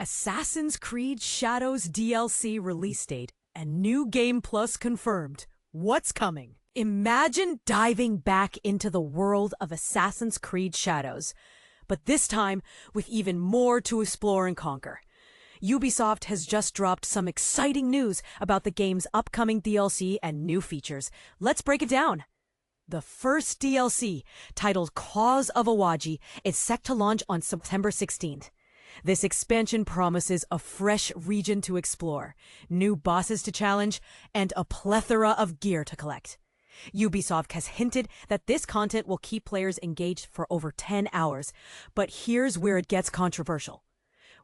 Assassin's Creed Shadows DLC release date and new Game Plus confirmed. What's coming? Imagine diving back into the world of Assassin's Creed Shadows, but this time with even more to explore and conquer. Ubisoft has just dropped some exciting news about the game's upcoming DLC and new features. Let's break it down. The first DLC, titled Claws of Awaji, is set to launch on September 16th. This expansion promises a fresh region to explore, new bosses to challenge, and a plethora of gear to collect. Ubisoft has hinted that this content will keep players engaged for over 10 hours, but here's where it gets controversial.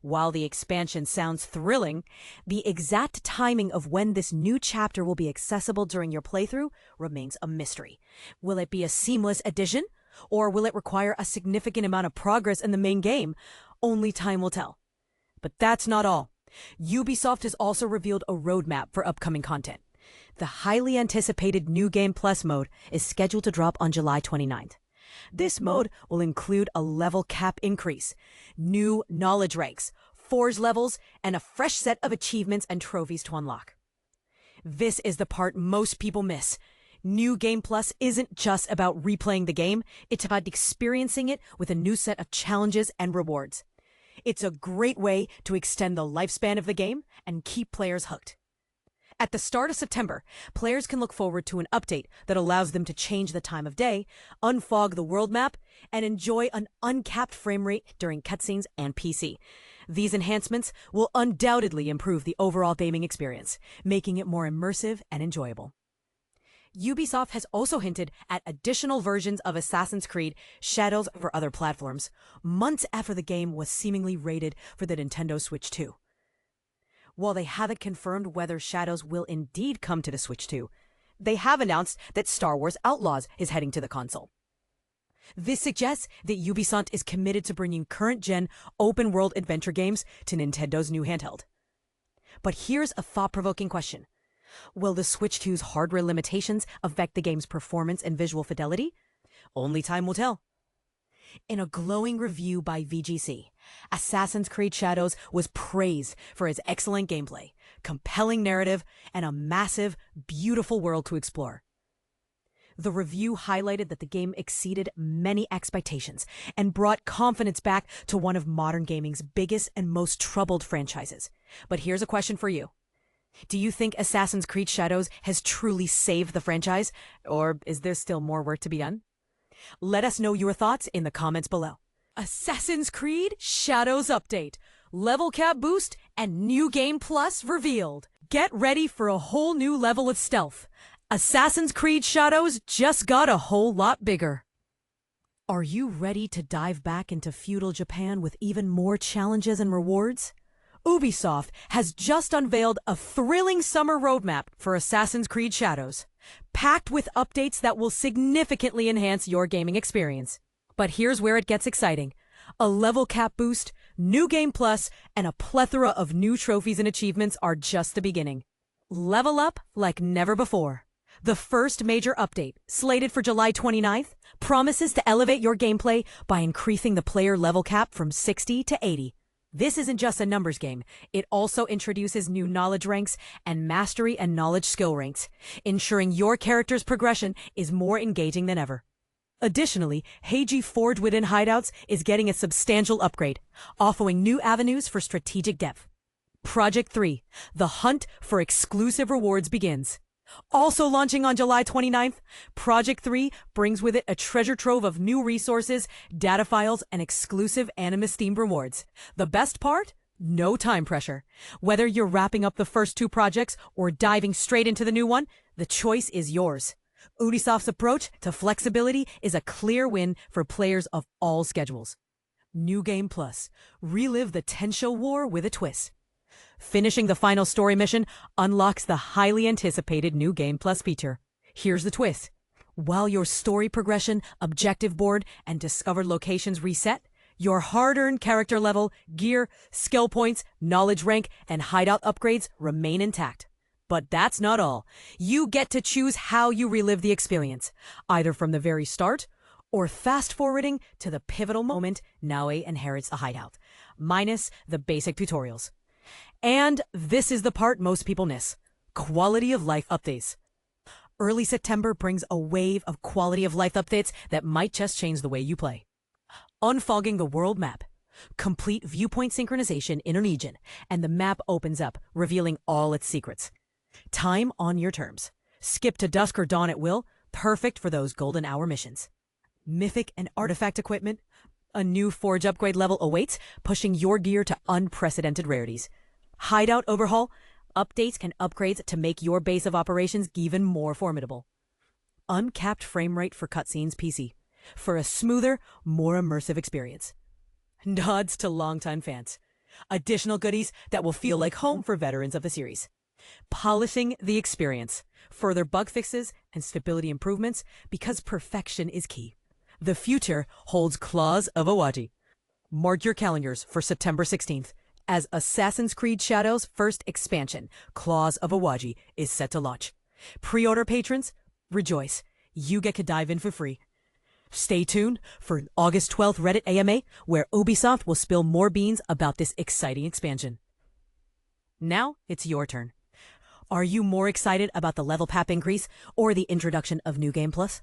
While the expansion sounds thrilling, the exact timing of when this new chapter will be accessible during your playthrough remains a mystery. Will it be a seamless addition, or will it require a significant amount of progress in the main game? Only time will tell. But that's not all. Ubisoft has also revealed a roadmap for upcoming content. The highly anticipated New Game Plus mode is scheduled to drop on July 29th. This mode will include a level cap increase, new knowledge ranks, forge levels, and a fresh set of achievements and trophies to unlock. This is the part most people miss. New Game Plus isn't just about replaying the game, it's about experiencing it with a new set of challenges and rewards. It's a great way to extend the lifespan of the game and keep players hooked. At the start of September, players can look forward to an update that allows them to change the time of day, unfog the world map, and enjoy an uncapped frame rate during cutscenes and PC. These enhancements will undoubtedly improve the overall gaming experience, making it more immersive and enjoyable. Ubisoft has also hinted at additional versions of Assassin's Creed Shadows for other platforms, months after the game was seemingly rated for the Nintendo Switch 2. While they haven't confirmed whether Shadows will indeed come to the Switch 2, they have announced that Star Wars Outlaws is heading to the console. This suggests that Ubisoft is committed to bringing current-gen open-world adventure games to Nintendo's new handheld. But here's a thought-provoking question. Will the Switch 2's hardware limitations affect the game's performance and visual fidelity? Only time will tell. In a glowing review by VGC, Assassin's Creed Shadows was praised for its excellent gameplay, compelling narrative, and a massive, beautiful world to explore. The review highlighted that the game exceeded many expectations and brought confidence back to one of modern gaming's biggest and most troubled franchises. But here's a question for you. Do you think Assassin's Creed Shadows has truly saved the franchise, or is there still more work to be done? Let us know your thoughts in the comments below. Assassin's Creed Shadows update, level cap boost, and New Game Plus revealed. Get ready for a whole new level of stealth. Assassin's Creed Shadows just got a whole lot bigger. Are you ready to dive back into feudal Japan with even more challenges and rewards? Ubisoft has just unveiled a thrilling summer roadmap for Assassin's Creed Shadows, packed with updates that will significantly enhance your gaming experience. But here's where it gets exciting. A level cap boost, New Game Plus, and a plethora of new trophies and achievements are just the beginning. Level up like never before. The first major update, slated for July 29th, promises to elevate your gameplay by increasing the player level cap from 60 to 80. This isn't just a numbers game. It also introduces new knowledge ranks and mastery and knowledge skill ranks, ensuring your character's progression is more engaging than ever. Additionally, Heiji Forge Within Hideouts is getting a substantial upgrade, offering new avenues for strategic depth. Project 3, the hunt for exclusive rewards begins. Also launching on July 29th, Project 3 brings with it a treasure trove of new resources, data files, and exclusive Animus-themed rewards. The best part? No time pressure. Whether you're wrapping up the first two projects or diving straight into the new one, the choice is yours. Ubisoft's approach to flexibility is a clear win for players of all schedules. New Game Plus. Relive the Tensho War with a twist. Finishing the final story mission unlocks the highly anticipated New Game Plus feature. Here's the twist. While your story progression, objective board, and discovered locations reset, your hard-earned character level, gear, skill points, knowledge rank, and hideout upgrades remain intact. But that's not all. You get to choose how you relive the experience, either from the very start or fast-forwarding to the pivotal moment Naue inherits the hideout. minus the basic tutorials. And this is the part most people miss: quality of life updates. Early September brings a wave of quality of life updates that might just change the way you play. Unfogging the world map. Complete viewpoint synchronization in a region, and the map opens up, revealing all its secrets. Time on your terms. Skip to dusk or dawn at will, perfect for those golden hour missions. Mythic and artifact equipment. A new forge upgrade level awaits, pushing your gear to unprecedented rarities. Hideout overhaul. Updates and upgrades to make your base of operations even more formidable. Uncapped frame rate for cutscenes PC, for a smoother, more immersive experience. Nods to longtime fans. Additional goodies that will feel like home for veterans of the series. Polishing the experience. Further bug fixes and stability improvements, because perfection is key. The future holds Claws of Awaji. Mark your calendars for September 16th. As Assassin's Creed Shadows' first expansion, Claws of Awaji is set to launch. Pre-order patrons, rejoice. You get to dive in for free. Stay tuned for August 12th Reddit AMA, where Ubisoft will spill more beans about this exciting expansion. Now it's your turn. Are you more excited about the level cap increase or the introduction of New Game Plus?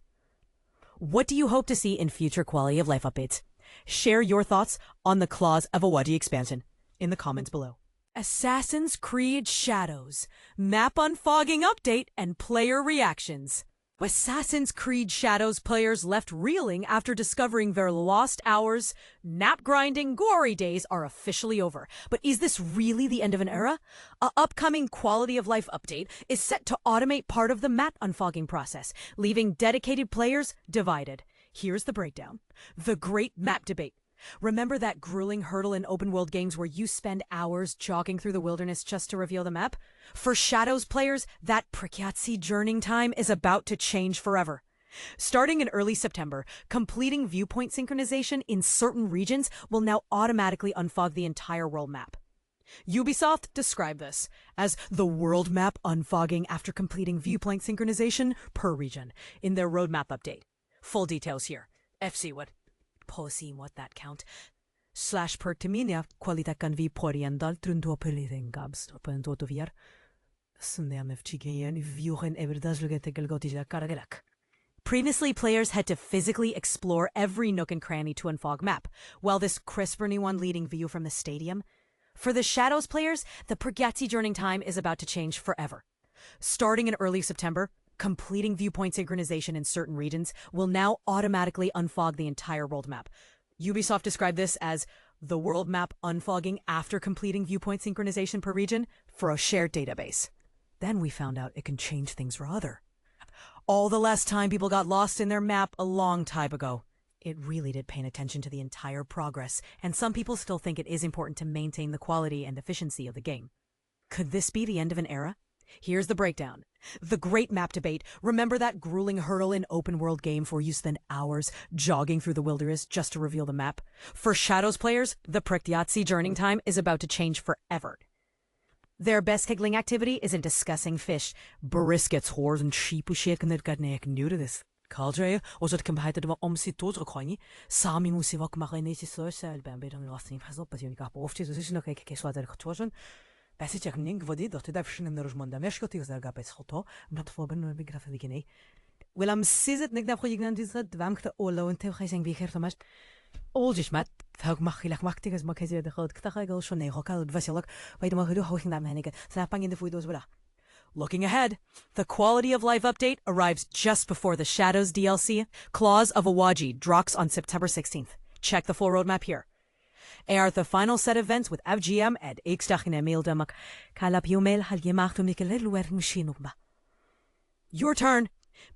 What do you hope to see in future quality of life updates? Share your thoughts on the Claws of Awaji expansion in the comments below. Assassin's Creed Shadows, map unfogging update and player reactions. Assassin's Creed Shadows players left reeling after discovering their lost hours, nap-grinding, gory days are officially over. But is this really the end of an era? An upcoming quality of life update is set to automate part of the map unfogging process, leaving dedicated players divided. Here's the breakdown. The Great Map Debate. Remember that grueling hurdle in open-world games where you spend hours jogging through the wilderness just to reveal the map? For Shadows players, that Prakyatsi journeying time is about to change forever. Starting in early September, completing viewpoint synchronization in certain regions will now automatically unfog the entire world map. Ubisoft described this as the world map unfogging after completing viewpoint synchronization per region in their roadmap update. Full details here. FC what? Påse what that count. Slash pertiminia qualitakan vi poriandal trunto pelitengabs pentotoviar. Previously, players had to physically explore every nook and cranny to unfog map, while this crisper new one leading view from the stadium. For the Shadows players, the Pragyatsi journeying time is about to change forever. Starting in early September, completing viewpoint synchronization in certain regions will now automatically unfog the entire world map. Ubisoft described this as the world map unfogging after completing viewpoint synchronization per region for a shared database. Then we found out it can change things rather. All the last time people got lost in their map a long time ago. It really did pay attention to the entire progress, and some people still think it is important to maintain the quality and efficiency of the game. Could this be the end of an era? Here's the breakdown. The Great Map Debate. Remember that grueling hurdle in open-world game where you spend hours jogging through the wilderness just to reveal the map? For Shadows players, the Prakyatsi journeying time is about to change forever. Their best higgling activity isn't discussing fish, briskets, whores, and sheep who shake and they're new to this. Caldre, or that compared to the omsito's coiny, Sami Musivok Marinesi Sorsal Bambid on Rossi Hazel, but you got off to the decision of Keswader Cotorsion. Passage Ning Vodi, the deduction in the Rosmonda Meshkotis Agapes Hoto, not for Ben Big Guinea. Will am sizet Nigna Hoyignan that Vamkta Olo and Tevhasing Vicker Thomas. Oldish mat, Thug Machilak Maktik as Makazia the Hod Ktagel Shone Hokal Vasilok, by the Mahudu holding that manic, snapping in the Fudos Villa. Looking ahead, the Quality of Life update arrives just before the Shadows DLC. Claws of Awaji drops on September 16th. Check the full roadmap here. Are the final set events with FGM and Your turn,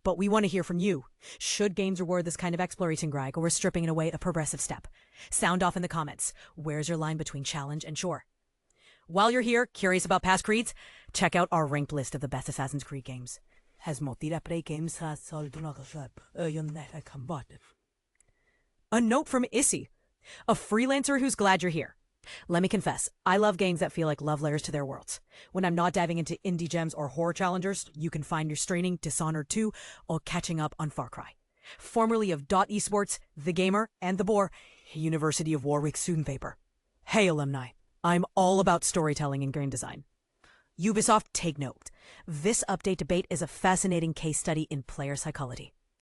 but we want to hear from you. Should games reward this kind of exploration grind, or we're stripping it away a progressive step? Sound off in the comments. Where's your line between challenge and chore? While you're here, curious about past creeds, check out our ranked list of the best Assassin's Creed games. A note from Issy, a freelancer who's glad you're here. Let me confess, I love games that feel like love letters to their worlds. When I'm not diving into indie gems or horror challengers, you can find your straining Dishonored 2 or catching up on Far Cry. Formerly of Dot Esports, The Gamer, and The Boar, University of Warwick student paper. Hey, alumni. I'm all about storytelling in game design. Ubisoft, take note. This update debate is a fascinating case study in player psychology.